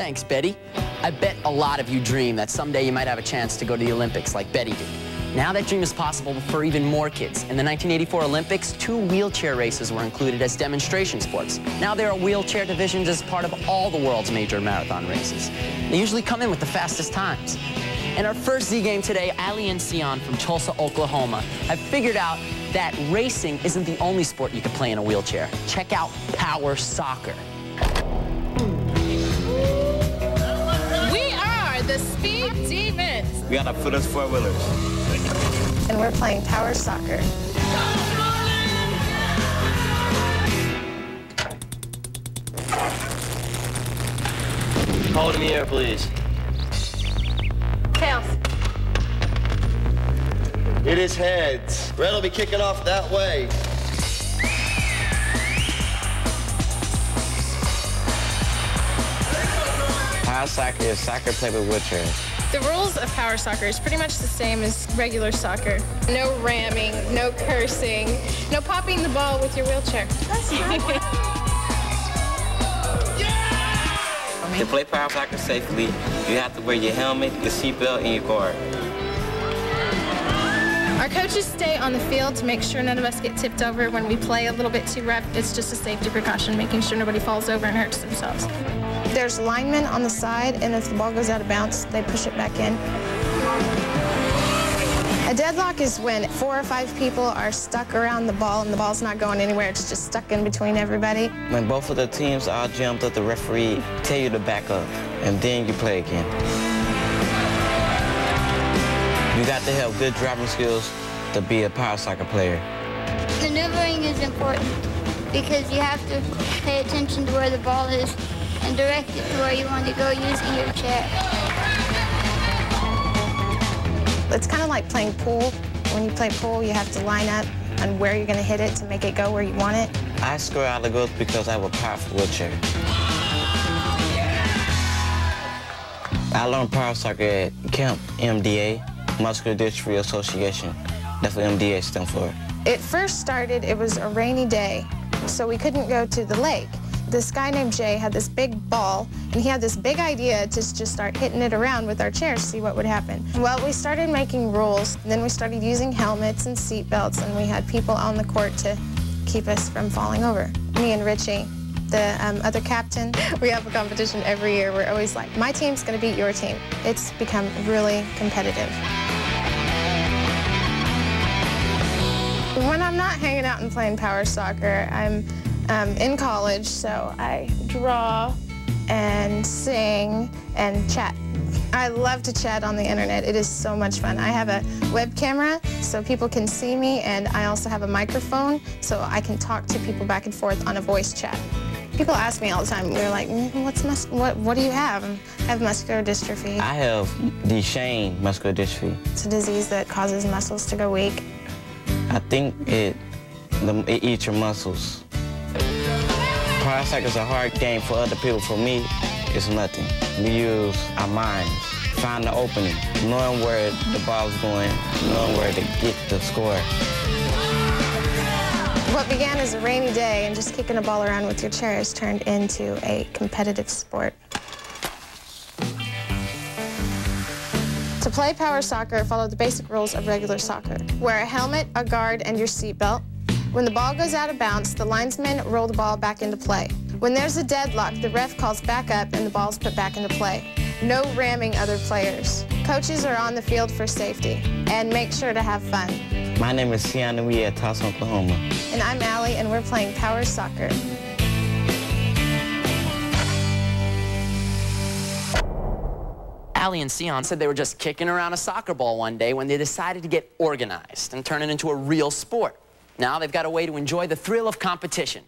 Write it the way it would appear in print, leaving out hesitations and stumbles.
Thanks, Betty. I bet a lot of you dream that someday you might have a chance to go to the Olympics like Betty did. Now that dream is possible for even more kids. In the 1984 Olympics, 2 wheelchair races were included as demonstration sports. Now there are wheelchair divisions as part of all the world's major marathon races. They usually come in with the fastest times. In our first Z game today, Ali and Sion from Tulsa, Oklahoma, have figured out that racing isn't the only sport you can play in a wheelchair. Check out power soccer. We are the Speed Demons. We got to put us four-wheelers. And we're playing power soccer. Hold in the air, please. Tails. It is heads. Red will be kicking off that way. Power soccer is soccer played with wheelchairs. The rules of power soccer is pretty much the same as regular soccer. No ramming, no cursing, no popping the ball with your wheelchair. That's right. To play power soccer safely, you have to wear your helmet, your seatbelt, and your guard. Our coaches stay on the field to make sure none of us get tipped over when we play a little bit too rough. It's just a safety precaution, making sure nobody falls over and hurts themselves. There's linemen on the side, and if the ball goes out of bounds, they push it back in. A deadlock is when 4 or 5 people are stuck around the ball and the ball's not going anywhere. It's just stuck in between everybody. When both of the teams are jammed up, the referee tell you to back up, and then you play again. You got to have good driving skills to be a power soccer player. Maneuvering is important because you have to pay attention to where the ball is and direct it to where you want to go using your chair. It's kind of like playing pool. When you play pool, you have to line up on where you're going to hit it to make it go where you want it. I score out the goals because I have a powerful wheelchair. I learned power soccer at Camp MDA, Muscular Dystrophy Association. That's what MDA stands for. It first started, it was a rainy day, so we couldn't go to the lake. This guy named Jay had this big ball, and he had this big idea to just start hitting it around with our chairs to see what would happen. Well, we started making rules, and then we started using helmets and seat belts, and we had people on the court to keep us from falling over. Me and Richie, the other captain, we have a competition every year. We're always like, my team's going to beat your team. It's become really competitive. When I'm not hanging out and playing power soccer, I'm in college, so I draw and sing and chat. I love to chat on the internet. It is so much fun. I have a web camera so people can see me, and I also have a microphone so I can talk to people back and forth on a voice chat. People ask me all the time, they're like, what do you have? I have muscular dystrophy. I have Duchenne muscular dystrophy. It's a disease that causes muscles to go weak. I think it eats your muscles. Power soccer is a hard game for other people. For me, it's nothing. We use our minds, find the opening, knowing where the ball's going, knowing where to get the score. What began as a rainy day and just kicking a ball around with your chair has turned into a competitive sport. To play power soccer, follow the basic rules of regular soccer. Wear a helmet, a guard, and your seatbelt. When the ball goes out of bounds, the linesmen roll the ball back into play. When there's a deadlock, the ref calls back up and the ball's put back into play. No ramming other players. Coaches are on the field for safety. And make sure to have fun. My name is Sion, and we're at Tulsa, Oklahoma. And I'm Allie, and we're playing power soccer. Ali and Sion said they were just kicking around a soccer ball one day when they decided to get organized and turn it into a real sport. Now they've got a way to enjoy the thrill of competition.